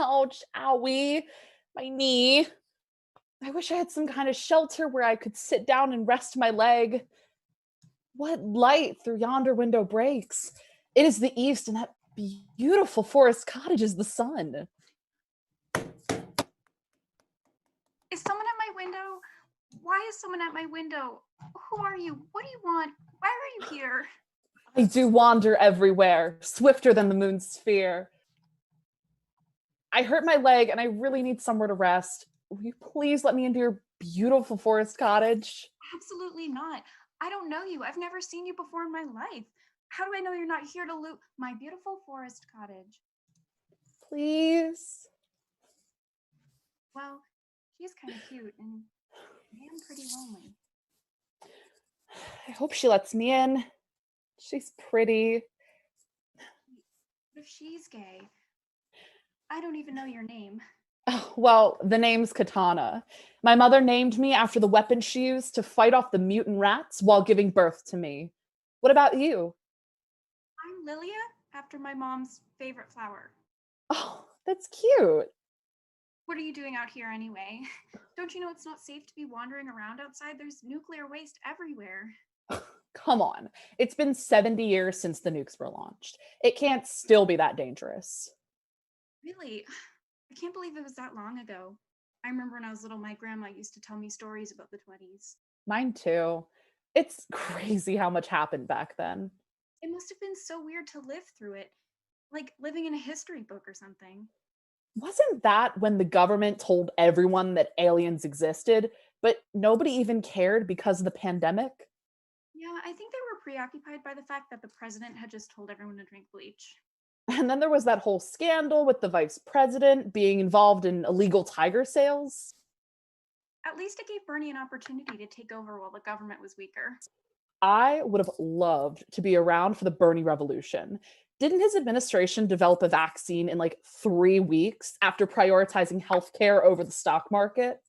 Ouch, owie, my knee. I wish I had some kind of shelter where I could sit down and rest my leg. What light through yonder window breaks? It is the east, and that beautiful forest cottage is the sun. Is someone at my window? Why is someone at my window? Who are you? What do you want? Why are you here? I do wander everywhere, swifter than the moon's sphere. I hurt my leg and I really need somewhere to rest. Will you please let me into your beautiful forest cottage? Absolutely not. I don't know you. I've never seen you before in my life. How do I know you're not here to loot my beautiful forest cottage? Please? Well, she's kind of cute and I am pretty lonely. I hope she lets me in. She's pretty. What if she's gay? I don't even know your name. Oh, well, the name's Katana. My mother named me after the weapon she used to fight off the mutant rats while giving birth to me. What about you? I'm Lilia, after my mom's favorite flower. Oh, that's cute. What are you doing out here anyway? Don't you know it's not safe to be wandering around outside? There's nuclear waste everywhere. Come on. It's been 70 years since the nukes were launched. It can't still be that dangerous. Really? I can't believe it was that long ago. I remember when I was little, my grandma used to tell me stories about the 20s. Mine too. It's crazy how much happened back then. It must have been so weird to live through it, like living in a history book or something. Wasn't that when the government told everyone that aliens existed, but nobody even cared because of the pandemic? Yeah, I think they were preoccupied by the fact that the president had just told everyone to drink bleach. And then there was that whole scandal with the vice president being involved in illegal tiger sales. At least it gave Bernie an opportunity to take over while the government was weaker. I would have loved to be around for the Bernie Revolution. Didn't his administration develop a vaccine in like 3 weeks after prioritizing healthcare over the stock market?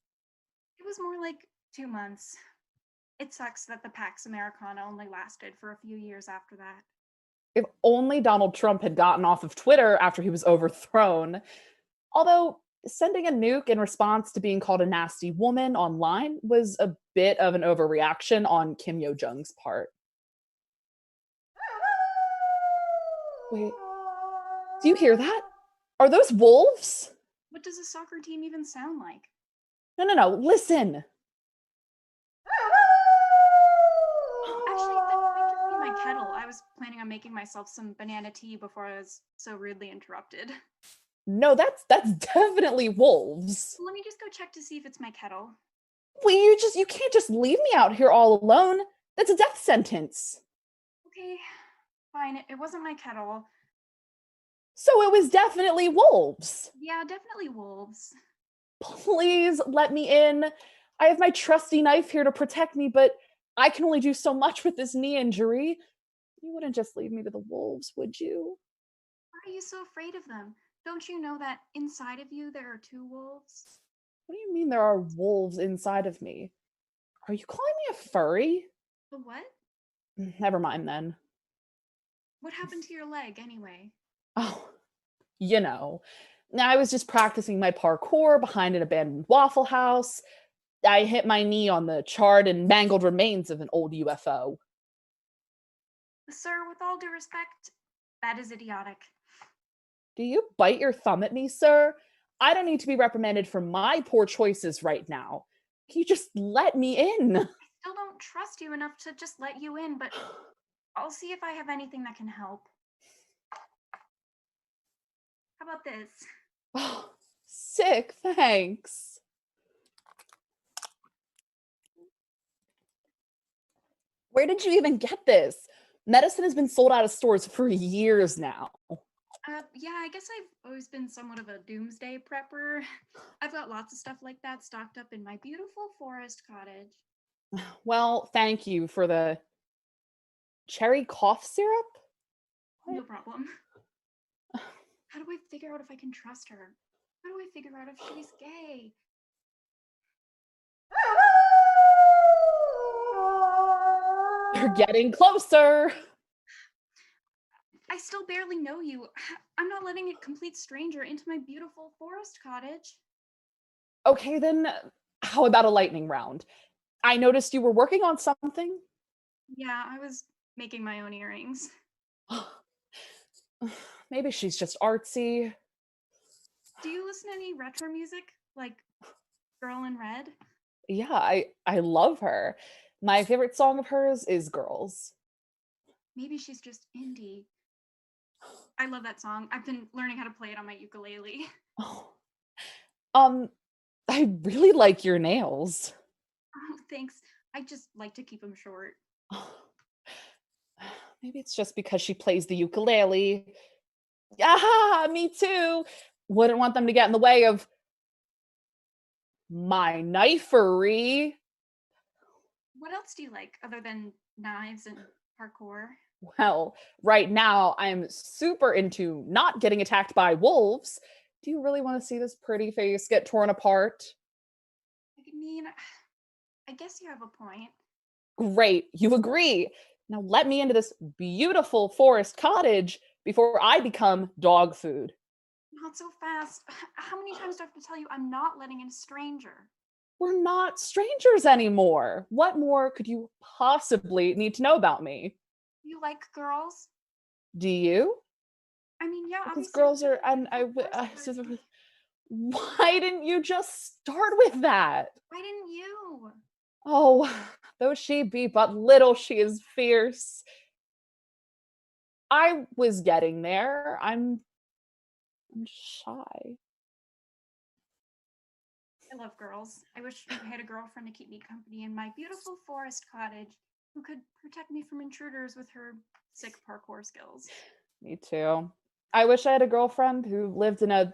It was more like 2 months. It sucks that the Pax Americana only lasted for a few years after that. If only Donald Trump had gotten off of Twitter after he was overthrown. Although sending a nuke in response to being called a nasty woman online was a bit of an overreaction on Kim Yo Jong's part. Wait, do you hear that? Are those wolves? What does a soccer team even sound like? No, no, no, listen. Actually, that might just be my kettle. I was planning on making myself some banana tea before I was so rudely interrupted. No, that's definitely wolves. Let me just go check to see if it's my kettle. Well, you can't just leave me out here all alone. That's a death sentence. Okay, fine. It wasn't my kettle. So it was definitely wolves. Yeah, definitely wolves. Please let me in. I have my trusty knife here to protect me, but I can only do so much with this knee injury. You wouldn't just leave me to the wolves, would you? Why are you so afraid of them? Don't you know that inside of you there are two wolves? What do you mean there are wolves inside of me? Are you calling me a furry? The what? Never mind then. What happened to your leg anyway? Oh, you know. Now I was just practicing my parkour behind an abandoned Waffle House. I hit my knee on the charred and mangled remains of an old UFO. Sir, with all due respect, that is idiotic. Do you bite your thumb at me, sir? I don't need to be reprimanded for my poor choices right now. Can you just let me in? Still don't trust you enough to just let you in, but I'll see if I have anything that can help. How about this? Oh, sick, thanks. Where did you even get this? Medicine has been sold out of stores for years now. Yeah, I guess I've always been somewhat of a doomsday prepper. I've got lots of stuff like that stocked up in my beautiful forest cottage. Well, thank you for the cherry cough syrup. No problem. How do I figure out if I can trust her? How do I figure out if she's gay? You're getting closer. I still barely know you. I'm not letting a complete stranger into my beautiful forest cottage. Okay, then how about a lightning round? I noticed you were working on something. Yeah, I was making my own earrings. Maybe she's just artsy. Do you listen to any retro music, like Girl in Red? Yeah, I love her. My favorite song of hers is Girls. Maybe she's just indie. I love that song. I've been learning how to play it on my ukulele. Oh, um, I really like your nails. Oh, thanks. I just like to keep them short. Maybe it's just because she plays the ukulele. Yeah, me too. Wouldn't want them to get in the way of my knifery. What else do you like other than knives and parkour? Well, right now I'm super into not getting attacked by wolves. Do you really want to see this pretty face get torn apart? I mean, I guess you have a point. Great, you agree. Now let me into this beautiful forest cottage before I become dog food. Not so fast. How many times do I have to tell you I'm not letting in a stranger? We're not strangers anymore. What more could you possibly need to know about me? You like girls? Do you? I mean, yeah, Because obviously girls you're are, a and beautiful forest person. why didn't you just start with that? Why didn't you? Oh, though she be but little, she is fierce. I was getting there. I'm shy. I love girls. I wish I had a girlfriend to keep me company in my beautiful forest cottage who could protect me from intruders with her sick parkour skills. Me too. I wish I had a girlfriend who lived in a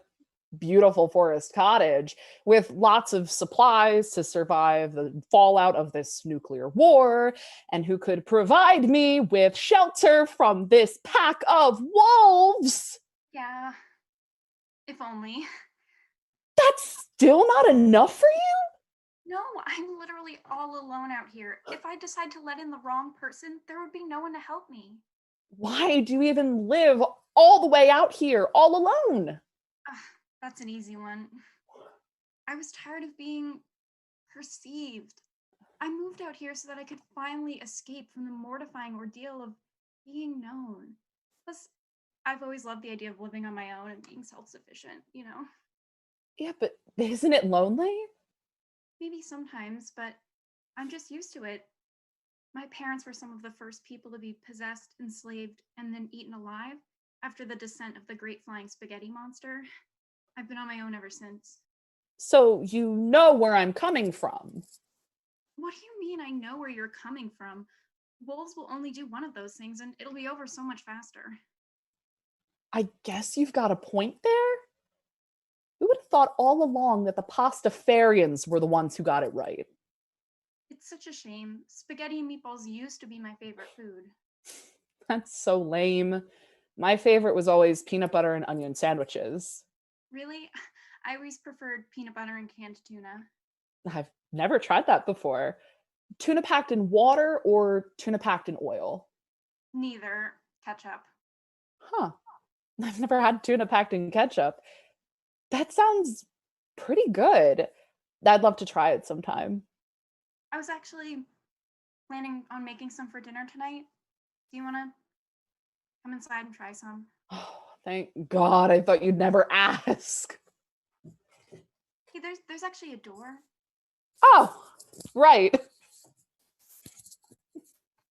beautiful forest cottage with lots of supplies to survive the fallout of this nuclear war and who could provide me with shelter from this pack of wolves. Yeah, if only. That's still not enough for you? No, I'm literally all alone out here. If I decide to let in the wrong person, there would be no one to help me. Why do you even live all the way out here all alone? Ugh, that's an easy one. I was tired of being perceived. I moved out here so that I could finally escape from the mortifying ordeal of being known. Plus, I've always loved the idea of living on my own and being self sufficient, you know? Yeah, but isn't it lonely? Maybe sometimes, but I'm just used to it. My parents were some of the first people to be possessed, enslaved, and then eaten alive after the descent of the great flying spaghetti monster. I've been on my own ever since. So you know where I'm coming from. What do you mean I know where you're coming from? Wolves will only do one of those things and it'll be over so much faster. I guess you've got a point there. Who would have thought all along that the pastafarians were the ones who got it right? It's such a shame. Spaghetti and meatballs used to be my favorite food. That's so lame. My favorite was always peanut butter and onion sandwiches. Really? I always preferred peanut butter and canned tuna. I've never tried that before. Tuna packed in water or tuna packed in oil? Neither. Ketchup. Huh. I've never had tuna packed in ketchup. That sounds pretty good. I'd love to try it sometime. I was actually planning on making some for dinner tonight. Do you want to come inside and try some? Oh, thank God. I thought you'd never ask. Hey, there's actually a door. Oh, right.